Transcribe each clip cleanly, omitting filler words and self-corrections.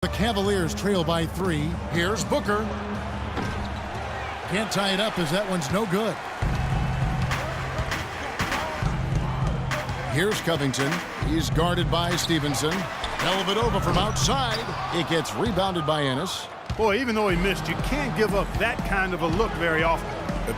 The Cavaliers trail by 3. Here's Booker. Can't tie it up as that one's no good. Here's Covington. He's guarded by Stevenson. Dellavedova from outside. It gets rebounded by Ennis. Boy, even though he missed, you can't give up that kind of a look very often.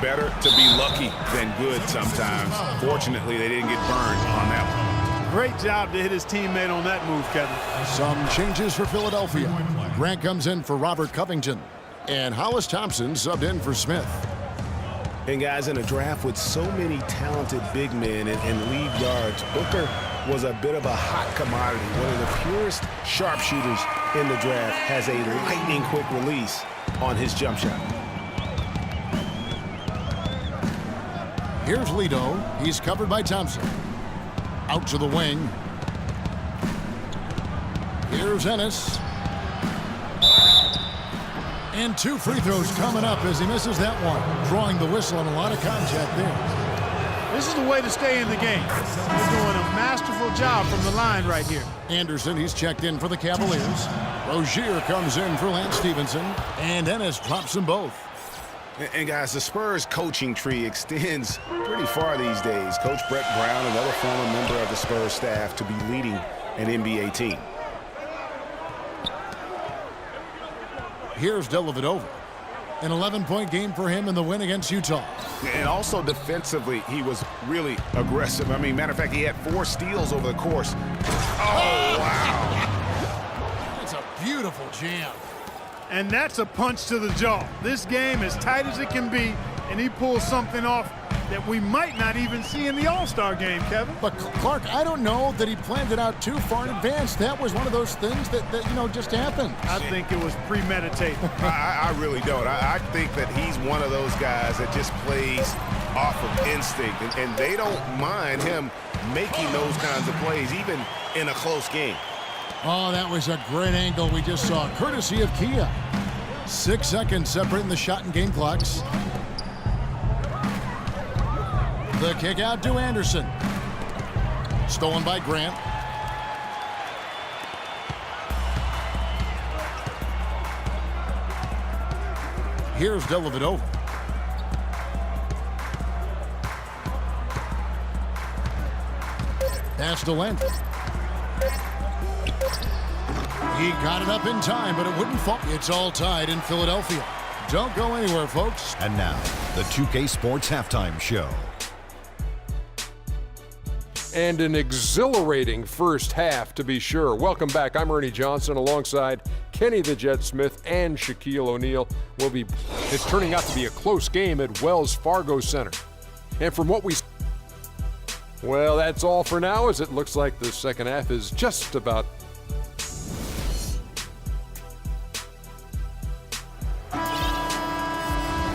Better to be lucky than good sometimes. Fortunately, they didn't get burned on that one. Great job to hit his teammate on that move, Kevin. Some changes for Philadelphia. Grant comes in for Robert Covington. And Hollis Thompson subbed in for Smith. And guys, in a draft with so many talented big men and lead guards, Booker was a bit of a hot commodity. One of the purest sharpshooters in the draft, has a lightning quick release on his jump shot. Here's Lido. He's covered by Thompson. Out to the wing. Here's Ennis. And 2 free throws coming up as he misses that one. Drawing the whistle on a lot of contact there. This is the way to stay in the game. They're doing a masterful job from the line right here. Anderson, he's checked in for the Cavaliers. Rozier comes in for Lance Stevenson. And Ennis drops them both. And guys, the Spurs coaching tree extends pretty far these days. Coach Brett Brown, another former member of the Spurs staff, to be leading an NBA team. Here's Dellavedova. An 11-point game for him in the win against Utah. And also defensively, he was really aggressive. I mean, matter of fact, he had 4 steals over the course. Oh, wow. That's a beautiful jam. And that's a punch to the jaw. This game as tight as it can be, and he pulls something off that we might not even see in the All-Star game, Kevin. But Clark, I don't know that he planned it out too far in advance. That was one of those things that just happened. I think it was premeditated. I really don't. I think that he's one of those guys that just plays off of instinct, and they don't mind him making those kinds of plays, even in a close game. Oh, that was a great angle we just saw, courtesy of Kia. 6 seconds separating the shot and game clocks. The kick out to Anderson. Stolen by Grant. Here's Dellavedova. Pass to Lent. He got it up in time, but it wouldn't fall. It's all tied in Philadelphia. Don't go anywhere, folks. And now, the 2K Sports Halftime Show. And an exhilarating first half, to be sure. Welcome back. I'm Ernie Johnson alongside Kenny the Jet Smith and Shaquille O'Neal. It's turning out to be a close game at Wells Fargo Center. And from what well, that's all for now, as it looks like the second half is just about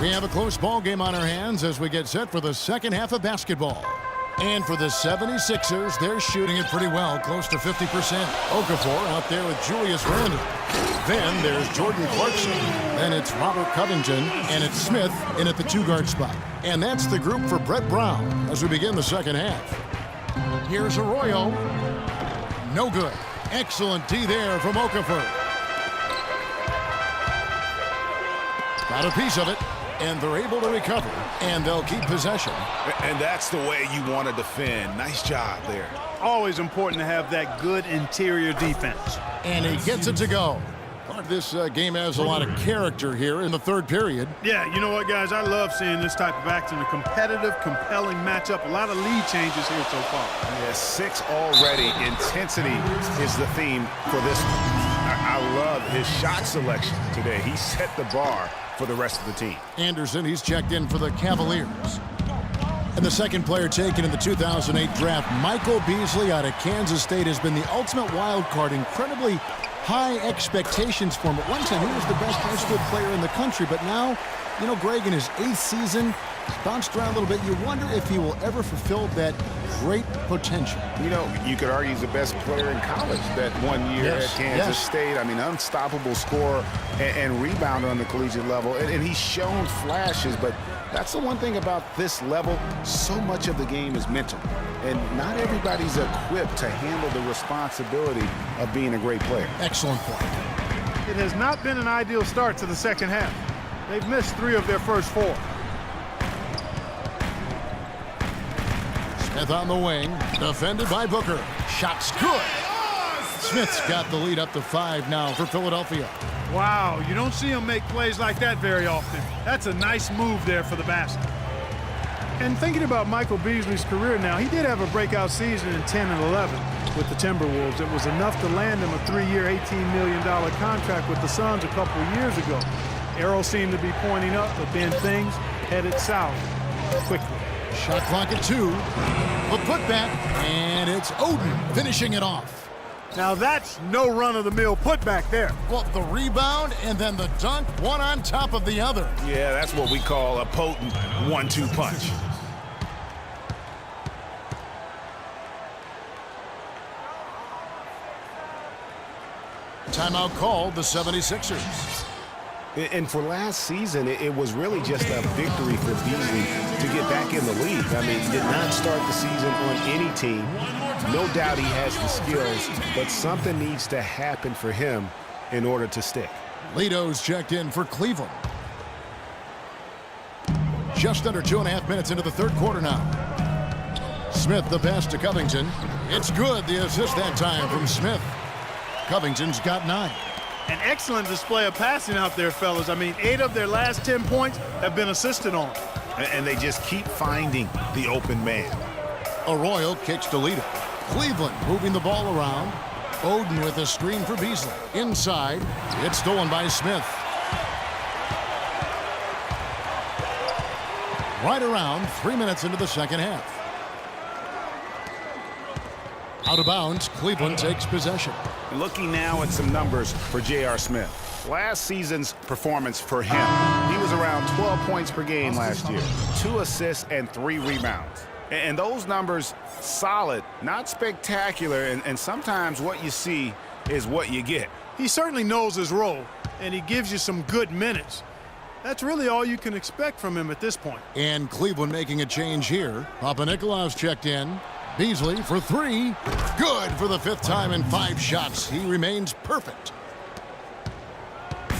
We have a close ball game on our hands as we get set for the second half of basketball. And for the 76ers, they're shooting it pretty well, close to 50%. Okafor out there with Julius Randle. Then there's Jordan Clarkson. Then it's Robert Covington, and it's Smith in at the 2-guard spot. And that's the group for Brett Brown as we begin the second half. Here's Arroyo. No good. Excellent D there from Okafor. Got a piece of it. And they're able to recover, and they'll keep possession. And that's the way you want to defend. Nice job there. Always important to have that good interior defense. And he gets it to go. This game has a lot of character here in the third period. Yeah, you know what, guys? I love seeing this type of action. A competitive, compelling matchup. A lot of lead changes here so far. Yeah, 6 already. Intensity is the theme for this one. I love his shot selection today. He set the bar for the rest of the team. Anderson, he's checked in for the Cavaliers. And the second player taken in the 2008 draft, Michael Beasley out of Kansas State, has been the ultimate wild card. Incredibly high expectations for him. At one time, he was the best high school player in the country, but now, you know, Greg, in his 8th season, bounced around a little bit. You wonder if he will ever fulfill that great potential. You know, you could argue he's the best player in college that 1 year at Kansas State. I mean, unstoppable scorer and rebounder on the collegiate level. And he's shown flashes, but that's the one thing about this level. So much of the game is mental. And not everybody's equipped to handle the responsibility of being a great player. Excellent point. it has not been an ideal start to the second half. They've missed 3 of their first 4. Smith on the wing, defended by Booker. Shot's good. Smith's got the lead up to 5 now for Philadelphia. Wow, you don't see him make plays like that very often. That's a nice move there for the basket. And thinking about Michael Beasley's career now, he did have a breakout season in 10 and 11 with the Timberwolves. It was enough to land him a 3-year, $18 million contract with the Suns a couple of years ago. Arrow seemed to be pointing up, but then things headed south quickly. Shot clock at 2. The putback, and it's Oden finishing it off. Now that's no run-of-the-mill putback there. Well, the rebound and then the dunk, one on top of the other. Yeah, that's what we call a potent 1-2 punch. Timeout called the 76ers. And for last season, it was really just a victory for Beasley to get back in the league. I mean, he did not start the season on any team. No doubt he has the skills, but something needs to happen for him in order to stick. Leto's checked in for Cleveland. Just under 2.5 minutes into the third quarter now. Smith the pass to Covington. It's good, the assist that time from Smith. Covington's got 9. An excellent display of passing out there, fellas. I mean, 8 of their last 10 points have been assisted on. And they just keep finding the open man. Arroyo kicks to Leto. Cleveland moving the ball around. Oden with a screen for Beasley. Inside, it's stolen by Smith. Right around 3 minutes into the second half. Out of bounds, Cleveland takes possession. Looking now at some numbers for J.R. Smith. Last season's performance for him, he was around 12 points per game last year, 2 assists and 3 rebounds. And those numbers, solid, not spectacular, and sometimes what you see is what you get. He certainly knows his role, and he gives you some good minutes. That's really all you can expect from him at this point. And Cleveland making a change here. Papanikolaou's checked in. Beasley for 3. Good for the 5th time in 5 shots. He remains perfect.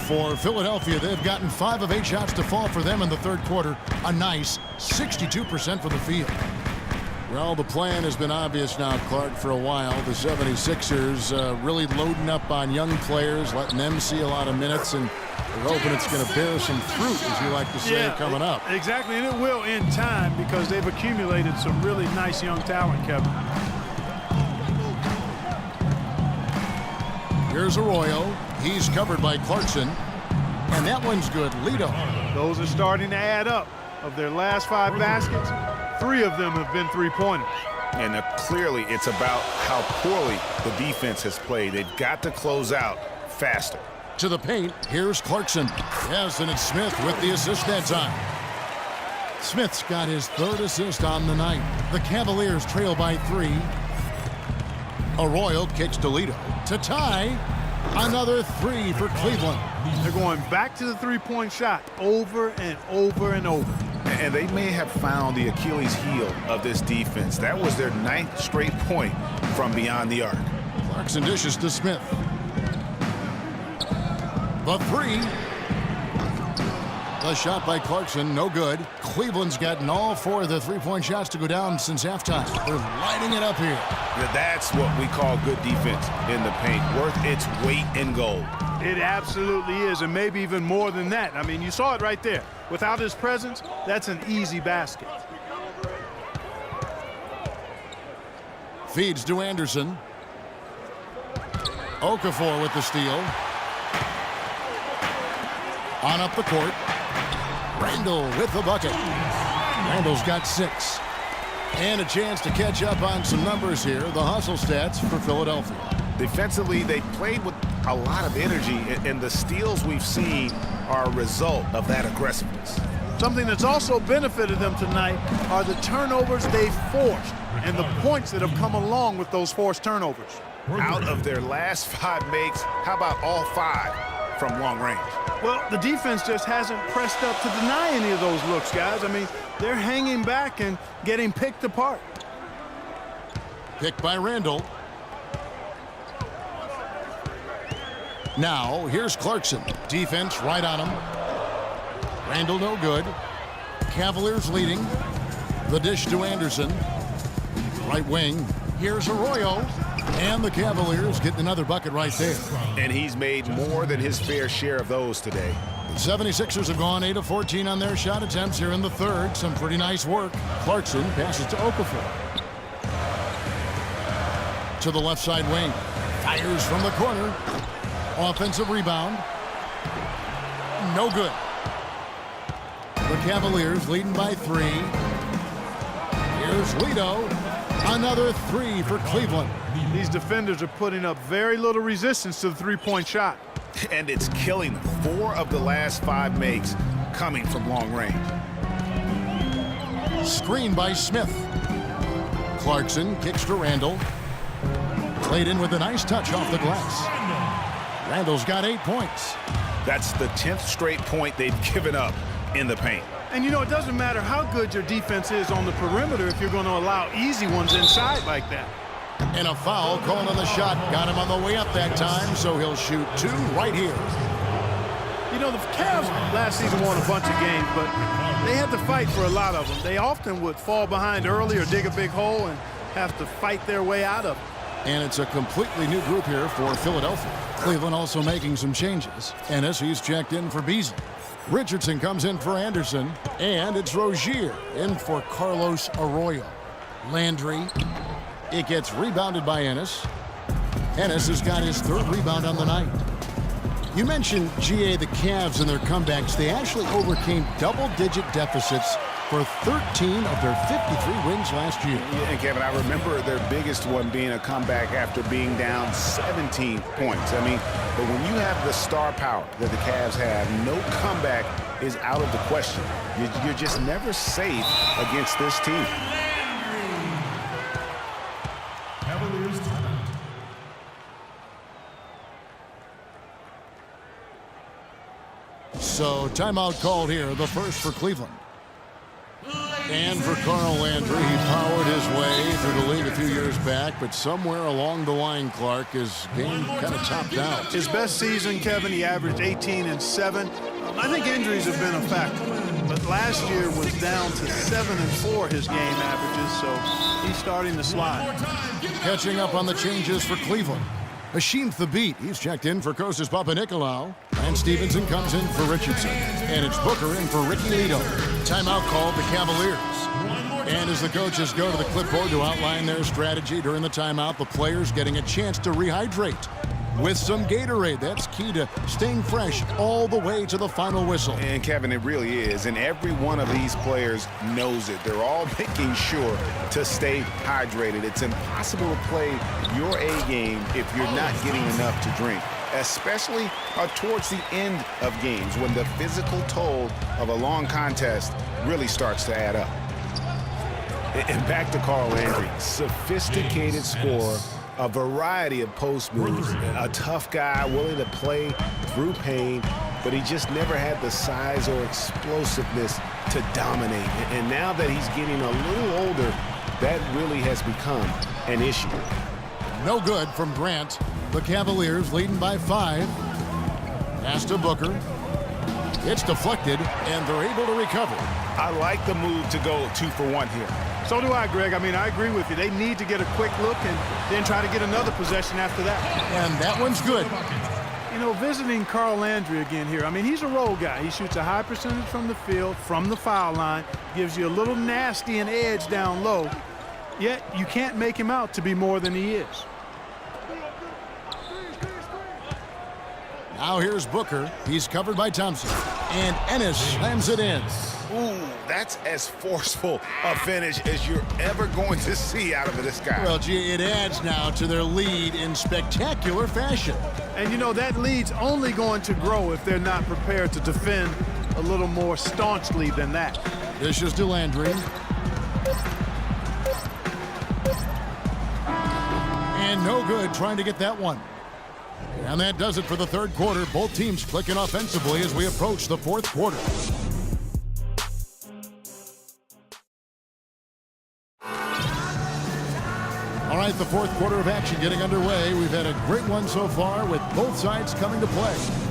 For Philadelphia, they've gotten 5 of 8 shots to fall for them in the third quarter. A nice 62% for the field. Well, the plan has been obvious now, Clark, for a while. The 76ers really loading up on young players, letting them see a lot of minutes, and they're hoping it's going to bear some fruit, as you like to say, coming up. Exactly, and it will in time because they've accumulated some really nice young talent, Kevin. Here's Arroyo. He's covered by Clarkson. And that one's good. Leto. Those are starting to add up. Of their last 5 baskets, 3 of them have been 3-pointers. And clearly it's about how poorly the defense has played. They've got to close out faster. To the paint, here's Clarkson. Yes, and it's Smith with the assist that time. Smith's got his 3rd assist on the night. The Cavaliers trail by 3. Arroyo kicks to Leto to tie. Another 3 for Cleveland. They're going back to the 3-point shot over and over and over. And they may have found the Achilles heel of this defense. That was their 9th straight point from beyond the arc. Clarkson dishes to Smith. The 3. The shot by Clarkson, no good. Cleveland's gotten all 4 of the 3-point shots to go down since halftime. They're lighting it up here. That's what we call good defense in the paint, worth its weight in gold. It absolutely is, and maybe even more than that. I mean, you saw it right there. Without his presence, that's an easy basket. Feeds to Anderson. Okafor with the steal. On up the court. Randall with the bucket. Randall's got 6. And a chance to catch up on some numbers here. The hustle stats for Philadelphia. Defensively, they played with a lot of energy, and the steals we've seen are a result of that aggressiveness. Something that's also benefited them tonight are the turnovers they've forced and the points that have come along with those forced turnovers. Out of their last 5 makes, how about all 5 from long range? Well, the defense just hasn't pressed up to deny any of those looks, guys. I mean, they're hanging back and getting picked apart. Picked by Randall. Now, here's Clarkson. Defense right on him. Randall no good. Cavaliers leading. The dish to Anderson. Right wing. Here's Arroyo. And the Cavaliers getting another bucket right there. And he's made more than his fair share of those today. The 76ers have gone 8 of 14 on their shot attempts here in the third. Some pretty nice work. Clarkson passes to Okafor. To the left side wing. Fires from the corner. Offensive rebound. No good. The Cavaliers leading by 3. Here's Lito. Another 3 for Cleveland. These defenders are putting up very little resistance to the three-point shot. And it's killing them. 4 of the last 5 makes coming from long range. Screen by Smith. Clarkson kicks to Randall. Played in with a nice touch off the glass. Randall's got 8 points. That's the 10th straight point they've given up in the paint. And, you know, it doesn't matter how good your defense is on the perimeter if you're going to allow easy ones inside like that. And a foul called on the shot. Got him on the way up that time, so he'll shoot 2 right here. You know, the Cavs last season won a bunch of games, but they had to fight for a lot of them. They often would fall behind early or dig a big hole and have to fight their way out of it. And it's a completely new group here for Philadelphia. Cleveland also making some changes. Ennis, he's checked in for Beasley. Richardson comes in for Anderson. And it's Rozier in for Carlos Arroyo. Landry. It gets rebounded by Ennis. Ennis has got his 3rd rebound on the night. You mentioned, GA, the Cavs and their comebacks. They actually overcame double-digit deficits for 13 of their 53 wins last year. Yeah, and Kevin, I remember their biggest one being a comeback after being down 17 points. I mean, but when you have the star power that the Cavs have, no comeback is out of the question. You're just never safe against this team. So timeout called here, the first for Cleveland. And for Carl Landry, he powered his way through the league a few years back, but somewhere along the line, Clark, his game kind of topped out. His best season, Kevin, he averaged 18 and 7. I think injuries have been a factor, but last year was down to 7 and 4 his game averages, so he's starting to slide. Catching up on the changes for Cleveland. Hashim Thabit, he's checked in for Kostas Papanikolaou. And Stevenson comes in for Richardson. And it's Booker in for Ricky Lito. Timeout called the Cavaliers. And as the coaches go to the clipboard to outline their strategy during the timeout, the players getting a chance to rehydrate with some Gatorade. That's key to staying fresh all the way to the final whistle. And Kevin, it really is. And every one of these players knows it. They're all making sure to stay hydrated. It's impossible to play your A game if you're not getting enough to drink, especially towards the end of games when the physical toll of a long contest really starts to add up. And back to Carl Landry, sophisticated scorer, a variety of post moves, a tough guy willing to play through pain, but he just never had the size or explosiveness to dominate. And now that he's getting a little older, that really has become an issue. No good from Grant. The Cavaliers leading by 5. Pass to Booker. It's deflected, and they're able to recover. I like the move to go 2 for 1 here. So do I, Greg. I mean, I agree with you. They need to get a quick look and then try to get another possession after that. And that one's good. You know, visiting Carl Landry again here. I mean, he's a role guy. He shoots a high percentage from the field, from the foul line, gives you a little nasty and edge down low. Yet, you can't make him out to be more than he is. Now here's Booker. He's covered by Thompson. And Ennis slams it in. Ooh, that's as forceful a finish as you're ever going to see out of this guy. Well, gee, it adds now to their lead in spectacular fashion. And, you know, that lead's only going to grow if they're not prepared to defend a little more staunchly than that. Dishes to Landry. And no good trying to get that one. And that does it for the third quarter. Both teams clicking offensively as we approach the fourth quarter. All All right, the fourth quarter of action getting underway. We've had a great one so far with both sides coming to play.